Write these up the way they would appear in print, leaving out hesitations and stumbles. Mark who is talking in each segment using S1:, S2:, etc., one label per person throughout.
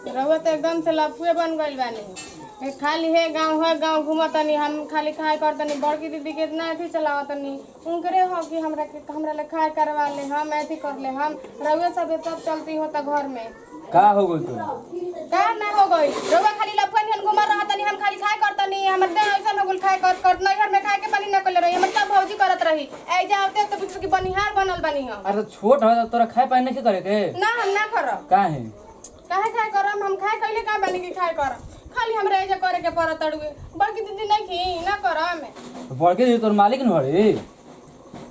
S1: रउआ तो एकदम से लफुए बन गइल बानी। खाली है गांव घूमतनी हम खाली खाए करतनी। बड़की दीदी के इतना अथी चलावतनी उनकरे हो कि हमरा ले खाए करवा ले हम अथी कर ले हम रउआ सब चलती होता घर में।
S2: का हो गई तो
S1: का ना हो गई रउआ खाली लफुन हन घुमा रहतनी हम खाली खाए करतनी। हमर देह ऐसा हो गेल खाए कर नैहर में खाए के पानी न कले रही हमर सब भौजी करत रही। ए जाते तो बिच की बनिहार बनल बनी हम।
S2: अरे छोट है तोरा खाए पानी नहीं करे के
S1: ना हम ना करब।
S2: काहे
S1: खाए करम हम खाए कइले का बनी की खाए कर खाली हमरा एजा करे के परत अड़ुए। बड़की दीदी नहीं खी ना करम।
S2: बड़के दी तोर मालिक न हड़ी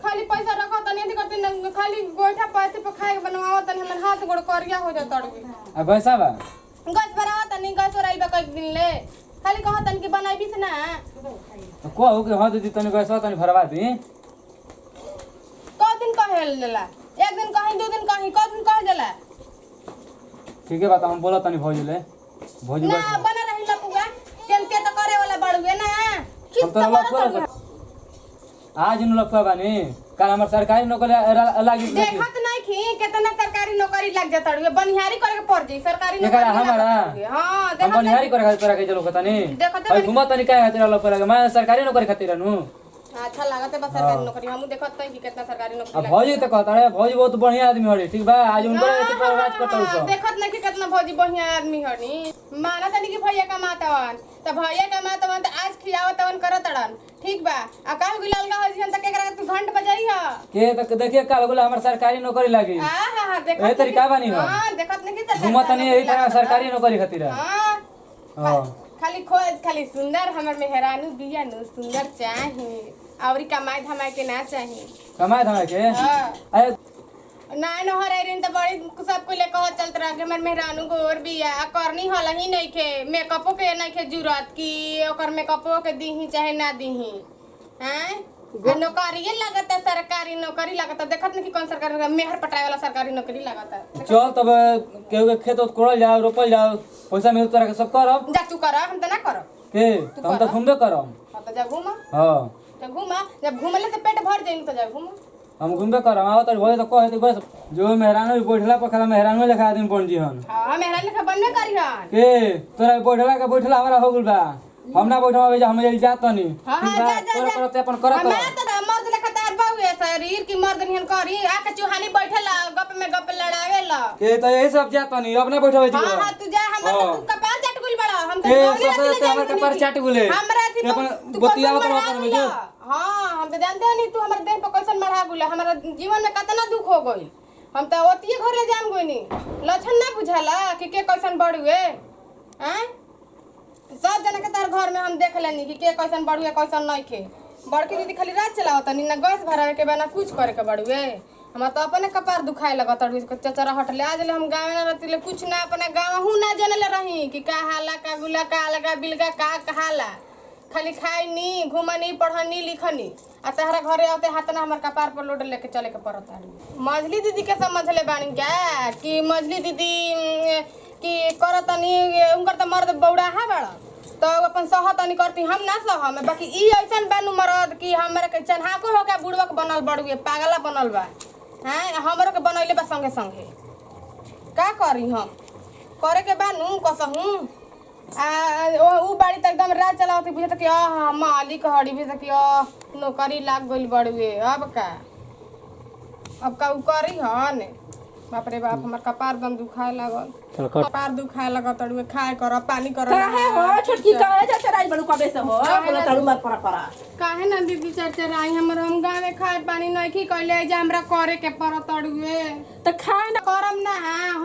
S1: खाली पैसा रखो तनी अथी करती न खाली गोइठा पैसे पे खाए बनवाओ तनी हमर हाथ गोड़ करिया हो जात अड़ुए।
S2: अब पैसा बा
S1: गस भराओ तनी गस ओराइल बा कई दिन ले खाली कहो तनी कि बनाइबी से ना
S2: तो कहू कि हां दीदी तनी पैसा तनी भरवा दी।
S1: क दिन कहेल देला एक दिन कहीं दो दिन कहीं क दिन कह देला।
S2: ठीक है बात हम बोला तनी भौजी ले भौजी
S1: ना बना रही लपुआ केन के तो करे वाला बड़ुए ना
S2: हम तो लफुआ आज नु लफुआ बानी कल हमर सरकारी नौकरी लागी
S1: देखत नहीं खी कितना सरकारी नौकरी लग जात अड़ुए बनिहारी करे के पड़ जाई सरकारी
S2: ये करा
S1: नौकरी
S2: हमारा
S1: हां
S2: हम
S1: देखत
S2: बनिहारी करे खातिर तोरा के चलो खतनी
S1: देखत
S2: भाई घुमा तनी काहे खातिर लफुआ लगे मैं सरकारी नौकरी खातिर नु
S1: अच्छा लागत है बस सरकारी नौकरी हमहू देखत नहीं कि कितना सरकारी नौकरी
S2: अब भौजी तो कहता है भौजी बहुत बढ़िया आदमी हड़ी ठीक बा आज उनकर एते पर राज करता हूं
S1: देखत नहीं कि कितना भौजी बढ़िया आदमी हनी माना तनी कि भैया कमातवन त भैया कमातवन त आज खियावतवन करतड़न ठीक बा आ काल गुलाल का हजी त केकरा तू घंट बजाई ह के
S2: तक देखिए काल बोला हमर सरकारी नौकरी लागी
S1: हां देखत
S2: ए तरीका बानी हो
S1: हां देखत नहीं कि
S2: घुमा तनी यही तरह सरकारी नौकरी खातिर
S1: हां खाली खोज खाली सुंदर हमर मेहरानू बिया नु सुंदर चाही औरी कमाई धमाई के ना चाही
S2: कमाए धमाए के अरे
S1: ना न हराई रेन त बड़ी सब कोई ले कह चलत रह के हमर मेहरानू गोर बिया करनी होला ही नहीं के मेकअपो के नहीं के जरूरत की ओकर मेकअपो के दीही चाहे ना दीही हैं नौकरी लागत है सरकारी नौकरी लागत है देखत नहीं कि कौन सरकारी मेहर पटाए वाला सरकारी नौकरी लागत है।
S2: चल तब केहू के खेत कोड़ल जाओ रोपल जाओ पैसा मिल तोरा के सब करब
S1: जा तू कर हम त ना करब
S2: के हम तो घूमबे करब
S1: हां त जा घूमा
S2: हां
S1: त घूमा जब घूमले से पेट भर जाई त जा घूमा
S2: हम घूमबे करब आओ त भोले त कहे त बस जो मेहरानो बैठला पर खला मेहरानो लेखा आदमी बन जी हन
S1: हां मेहरान लेखा बनने करी हन
S2: के तोरा बैठला हमरा हो गेल बा हम ना बैठवा भेजा हम यही जात तनी
S1: हां जा
S2: करत अपन करत
S1: मैं त मर्द लेखा तार बाऊ शरीर की मर्द निहन करी आके चुहानी बैठेला गप में गप लड़ावेला
S2: के त यही सब जात तनी अब ना बैठवे जी
S1: हां तू जा हमर तू कपार चट गुल बड़ा हम त
S2: ए ससुर हमर कपार चाट गुले
S1: हमरा थी
S2: अपन बतियावत अपन भेजो
S1: हां हम त जानते नहीं तू हमर देह पर कैसन मढ़ा गुले हमरा जीवन में कितना दुख हो गई हम त ओतिए घर ले जाम गोइनी लक्षण ना बुझाला कि के कैसन बड़ुए हैं सब जना के तार घर में हम देख लेनी कि के कैसन बड़ुए कैसन नहीं खे बड़की दीदी खाली रात चलावत नी ना गैस भरावे के बना कुछ करे के बड़ुए हम तो अपने कपार दुखाए लगत अड़ुए चचरा हटले आज ले हम गाँव में रहती कुछ ना अपने गाँव हूँ ना जानले रही कि का हाला का गुला का लगा बिलगा का कहाला खाली खाई नी घूमनी पढ़नी लिखनी आ तहरा घरे आते हाथ ना हमार कपार पर लोड लेके चले के पड़त है। मझली दीदी के समझले बानी क्या कि मझली दीदी कि करतनी उनकर तो मर्द बौड़ा है बड़ा तो अपन सहतनी करती हम ना सहम बाकी ई ऐसन बानू मर्द कि हमरे के चन्हाको हो के बुड़वक बनल बड़ुए पागला बनल बा हैं हमरो के बनैले बा संगे संगे का करी हम करे के बानू कसहू ऊ बाड़ी त एकदम रात चलावती बुझत कि मालिक हड़ी बुझत कि नौकरी लाग गइल बड़ुए अब का ऊ करी हन बाप रे बाप हमर कपार दम दुखाए लागल कपार दुखाए लागत अड़ुए खाए कर पानी कर
S3: काहे हो छोटकी काहे जा चराई बड़ू कबे से हो बोला तड़ू मत परा
S1: काहे ना दीदी चरचराई हमर हम गाँव में खाए पानी नहीं की कइले जे हमरा करे के परत अड़ुए
S3: त खाए ना
S1: करम ना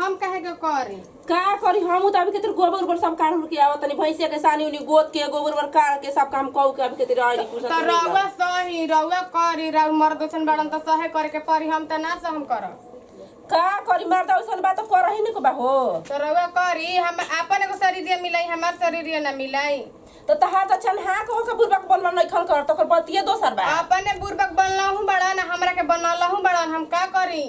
S1: हम काहे के करी
S3: का करी हम त अभी के गोबर गोबर सब काढ़ के आवत तनी भैंसिया के सानी उनी गोद के गोबर गोबर काढ़ के सब काम कऊ के अभी के राई कुछ
S1: त रउआ सही रउआ करी रउ मर्द छन बड़न त सहे करे के परी हम त ना सहम करब
S3: का करी मर्द ओसन बात करही न को बा हो
S1: तो रउआ करी हम अपन एगो शरीर मिलाई हमार शरीर ना मिलाई
S3: तो तहार त चन्हा को के बुरबक बनल नहीं खन कर तो बतिए दोसर बा
S1: अपने बुरबक बनलहु बड़ा ना हमरा के बनलहु बड़ा हम का करी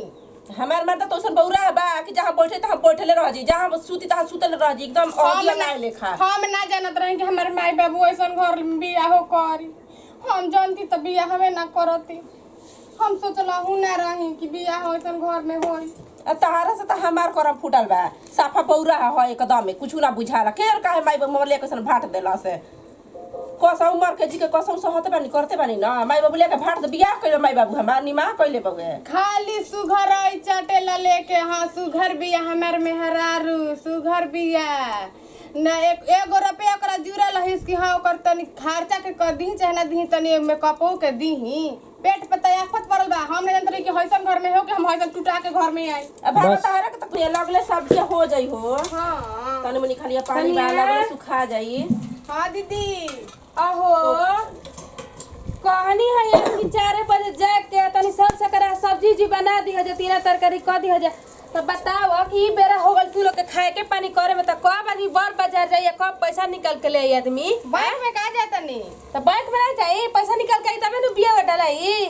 S3: हमार मर्द तो ओसन बौरा बा कि जहां बैठे तहां बैठले रह जी जहां सूती तहां सुतल रह जी एकदम औदिया ना लेखा
S1: हम ना जानत रही कि हमर माई बाबू ऐसन घर बियाह हो करी हम जानती त बियाह हवे ना करती हम सोचलहु ना रही कि बियाह ऐसन घर में होई।
S3: तहारा से त हमार करम फूटल बा साफा बौरा है एकदम में कुछ ना बुझाला के काहे माई बाबू ले कैसन भाट देला से कसौ मर के जी के कसौ सहते बानी करते बानी ना माई बाबू लेके भाट दे बियाह कइले माई बाबू हमार निमा कइले बगे
S1: खाली सुघर आई चाटेला लेके हाँ सुघर बिया हमार मेहरारू सुघर बिया न एगो रुपया ओकरा जुड़ल रहिस कि हाँ ओकर तनी खर्चा के कर दी चाहे ना दी तनी मेकअपो के दीही पेट पे तयाफत पड़ल बा हम नहीं जानते कि हइसन घर में हो कि हम हइसन टूटा के घर में आई
S3: अब भाग तहारा के तक लगले सब्जी हो जाई हो
S1: हाँ
S3: तनी मनी खाली पानी वाला लगले सुखा जाई
S1: हाँ दीदी
S4: अहो कहनी है यार कि 4 बजे जाके तनी सब सकरा सब्जी जी बना दी है तीन तरकारी क दी है तो बताओ कि ई बेरा हो गल तू लोग के खाए के पानी करे में तो कब आदमी बड़ बाजार जाइए कब पैसा निकल के ले आई आदमी
S1: बैंक में कहा जाता नहीं
S4: तो बैंक में ना जाई पैसा निकल के आई तबे नु बिया डालाई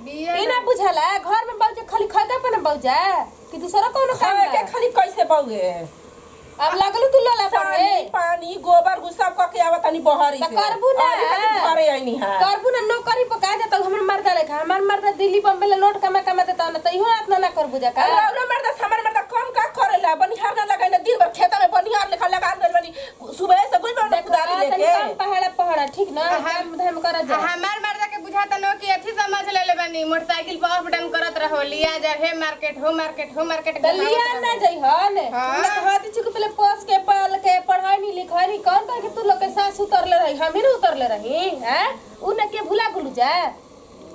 S1: बिया
S4: ई ना बुझाला घर में बहुजा खाली खाए पे ना बहुजा कि दूसरा कोनो काम
S3: खाए के
S4: ना
S3: खाली कैसे बौगे
S4: अब लगलू तू लोला पड़े
S3: पानी गोबर गुस्सा क के आवत तनी बहरी
S4: तो
S3: से
S4: करबू ना।
S3: करे आईनी हां
S4: करबू ना नौकरी पका देता हमर मर्दा लेखा हमर मर्दा दिल्ली बम्बई ले लोट कमा कमा देता ना तइहो इतना ना करबू जा का
S3: रौरा मर्दा हमर मर्दा कम का करेला बनिहार ना लगाइना दिन भर खेत में बनिहार लेखा लगा देल बनी सुबह से गुल में कुदारी लेके
S4: पहाड़ा पहाड़ा ठीक ना हम धम करा जा
S1: हमार मर्दा के बुझाता न कि अथी समझ ले बनी मोटरसाइकिल पर अप डाउन करत रहो लिया जा हे मार्केट हो मार्केट
S4: दलिया ना जई हन
S1: हाँ।
S4: ना हाथी चुक पहले पोस के पाल के पढ़ाई नहीं लिखाई नहीं कौन कह के तू लोग के सास उतरले रही हम ही ना उतरले रही हैं उ न के भुला गुलू जा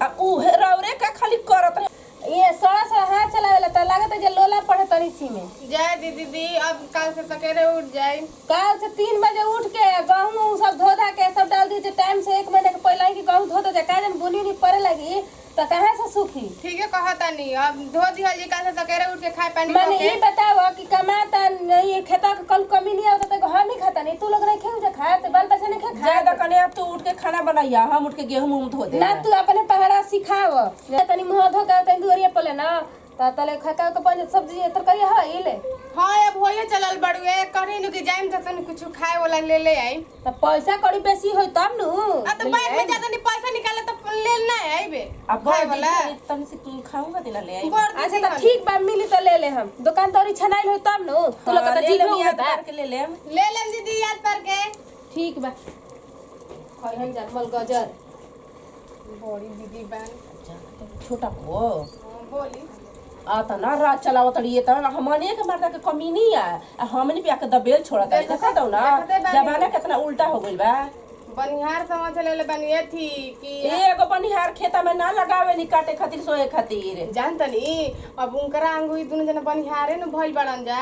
S3: अब उ रौरे का खाली करत रहे
S4: ये सड़ा हाथ चलावेला त लागत है जे लोला पढ़े तनी सी में
S1: जय दीदी अब कल से सकेरे उठ जाए
S4: काल से 3 बजे उठ के गहूं सब धो धा के सब डाल दी टाइम से 1 महीने के पहले ही गहूं धो दे का जन बुनी नहीं पड़े लगी तो कहां से सूखी
S1: ठीक है कहता नहीं अब धो दिहल जी कल से सकेरे उठ के खाए पानी
S4: मैंने ये बताओ कि कमाता नहीं खेता का कल कमी नहीं आवता तो हम ही खाता नहीं तू लोग नहीं खेऊ जा खाते बाल बच्चा नहीं खा
S3: ज्यादा कने तू उठ के खाना बनाइया हम उठ के गेहूं धो दे
S4: ना तू अपने पहाड़ा सिखाव तनी मुंह धो के तनी दूरिया पले ना ता तले खका के पंज सब्जी तरकारी है इले
S1: हाँ अब होइए चलल बड़ुए कहीं नु कि जाइम त तनी कुछ खाए वाला ले आई
S4: तो पैसा कड़ी बेसी होई तब नु
S1: आ तो बैंक में जाता नहीं पैसा निकाले तो ले ना आइबे
S3: अब
S1: खाए
S3: घर
S1: वाला
S3: तनी से खाऊंगा दिना ले आई
S1: गोर
S4: अच्छा तो ठीक बा मिली तो ले ले हम दुकान तोरी छनाइल होई तब नु तू लोग तो जीव हो बा
S3: के ले ले
S1: ले लेम दीदी याद पर के
S4: ठीक बा खै हम जानमल गजर
S1: बड़ी दीदी बहन
S3: छोटा को
S1: बोली
S3: आता ना रात चलावत रही त हमने के मर्दा के कमी नहीं है हमने भी आके दबेल छोड़त है देखा दो ना
S1: देखते बानी।
S3: जमाना कितना उल्टा हो गइल बा
S1: बनिहार समझ ले बनिए थी कि
S3: एगो बनिहार खेता में ना लगावे नी काटे खातिर सोए खातिर
S1: जानतनी अब उनकरा अंगुई दुनु जना बनिहारे न भइल बड़न जा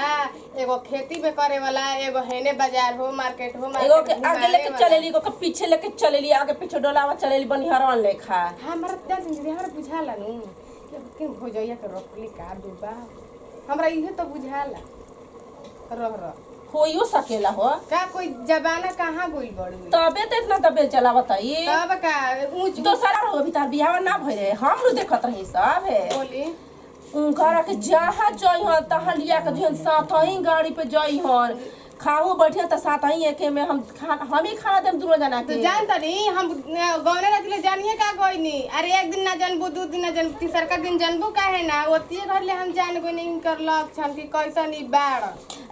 S1: एगो खेती में करे वाला एगो हेने बाजार हो मार्केट
S3: एगो के आगे लेके चलेली एगो के पीछे लेके चलेली आगे पीछे डोलावा चलेली बनिहारन लेखा
S1: हमरा जानतनी दीदी हमरा बुझाला नु कि भोजैया के रोकली का दुबा हमरा इहे तो बुझाला रह
S3: होइयो सकेला हो
S1: का कोई जमाना कहाँ गइल बड़ू
S3: तबे तो इतना दबेल चलावत है
S1: तब का ऊंच
S3: दोसरा हो अभी तार बियाह ना भइल रहे हम नु देखत रही सब है
S1: बोली
S3: उनकरा के जहाँ जइहन तहाँ लिया के दिहन साथ ही गाड़ी पे जइहन खाऊ बैठे त साथ ही एके में हम ही खाना देम दूर जना
S1: तो
S3: के
S1: जानतनी हम गौने रहतिले जानिए का गइनी अरे एक दिन ना जानबू दू दिन ना जान तीसरका दिन जानबू काहे ना ओतिए घर ले हम जान गइनी इनकर लक्षण कि कैसन ई बाड़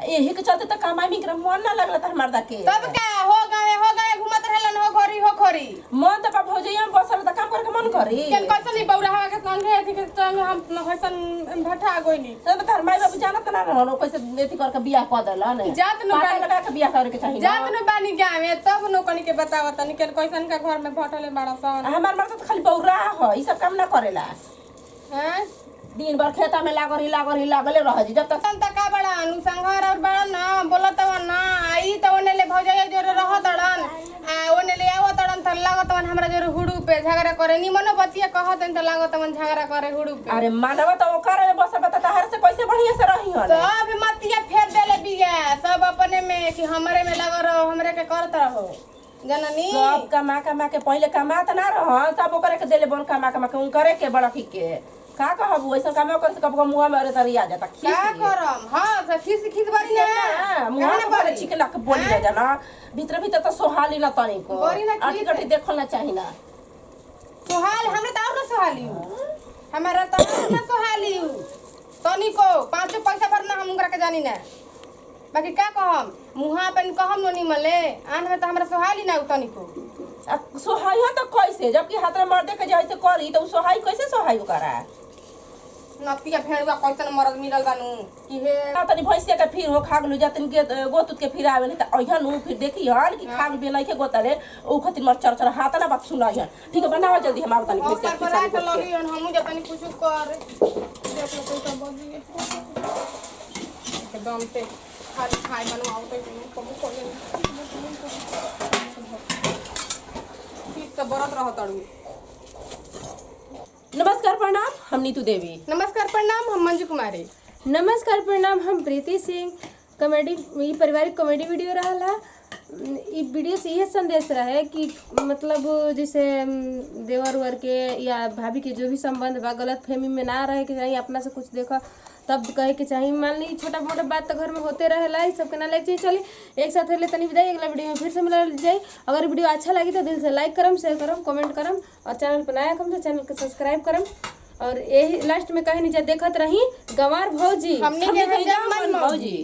S3: यही के चलते त कमाई में मन ना लगला त मर्दा के
S1: तब का हो गए घुमत रहलन हो खोरी
S3: मन त बाप हो जाइए बसल त काम करे के मन करी
S1: केन कैसन ई बौरा हवा के संगे अथी के संगे हम कैसन भठा गइनी
S3: तब तार माई बाबू जानत ना रहन कैसे एथी करके बियाह क देला ने
S1: जात न
S3: पाता लगा के बियाह करे के चाहिए
S1: जात न बानी गाँव में तब नौकनी के बतावत तनी केन कैसन का घर में भटले बड़ा सन
S3: हमार मर्द त खाली बौरा ह ई सब काम ना करेला
S1: हैं
S3: दिन भर खेता में लागले रह जी जब तक
S1: संता का बड़ा अनुसंहार और बड़ा ना बोलत ना आई त ओने ले भौजाई जोरे रहत अड़न आ ओने ले आवत अड़न त लागत मन हमरा जोरे हुडू पे झगड़ा करे निमनो बतिया कहत त लागत मन झगड़ा करे हुडू पे
S3: अरे मानव त ओकर में बस बता तहर से कैसे बढ़िया से रही हन
S1: सब मतिया फेर देले बिया सब अपने में कि हमरे में लग रहो हमरे के करत रहो जननी
S3: सब कमा के पहले कमात ना रह सब ओकरे के देले बन कमा के उनकरे के बड़ा के का कहबू ऐसा काम कर कब मुंह में अरे तरिया जाता खीस
S1: का करम हां त खीस बड़ी ना
S3: मुंह में बड़े चिकन के बोली जा ना भीतर तो सोहाली ना तनी को
S1: बड़ी ना
S3: अटी कटी देखल ना चाही ना
S1: सोहाल हमरे त और ना सोहाली हमारा त और ना सोहाली तनी को 5 पैसा भरना हम उनकरा के जानी ना बाकी का कहम मुहा पे कहम नो निमले आन में तो हमरा सोहाली ना तनी को
S3: आ सोहाई हो तो कैसे जबकि हाथ में मर्दे के जैसे करी तो सोहाई कैसे सोहाई करा
S1: नतिया भेड़ुआ कैसन मरद मिलल बानू कि हे
S3: तनी भैंसिया के फिर हो खागलू जातन के गोतुत के फिर आवे त अइहन फिर देखी हन कि खाग बेलै के गोतले ओ खातिर मर चरचर हाथ ना बात सुनाई ठीक है बनावा जल्दी हम आवतनी
S1: और
S3: भैंसिया
S1: पर आए तो लगी हम जतनी कुछ कर देख लो कैसा बजी एकदम से खाली खाए बनवाओ तो कबू कोले ठीक तो बरत रह तड़ू
S3: नमस्कार प्रणाम हम नीतू देवी
S1: नमस्कार प्रणाम हम मंजू कुमारी
S4: नमस्कार प्रणाम हम प्रीति सिंह कॉमेडी ई पारिवारिक कॉमेडी वीडियो रहला ई वीडियो से यह संदेश रहे कि मतलब जैसे देवर उवर के या भाभी के जो भी संबंध बा गलत फहमी में ना रहे के चाहिए अपना से कुछ देखा तब कहे के चाहिए मान ली छोटा मोटा बात तो घर में होते रहेला ही सबके ना लाइक चाहिए चलिए एक साथ ले तनी विदाई अगला वीडियो में फिर से मिला जाए अगर वीडियो अच्छा लगी तो दिल से लाइक करम शेयर करम कमेंट करम और चैनल पर नया कम तो चैनल को सब्सक्राइब करम और यही लास्ट में कहीं नीचे देखत रही गंवार भौजी
S1: हमने के
S3: भौजी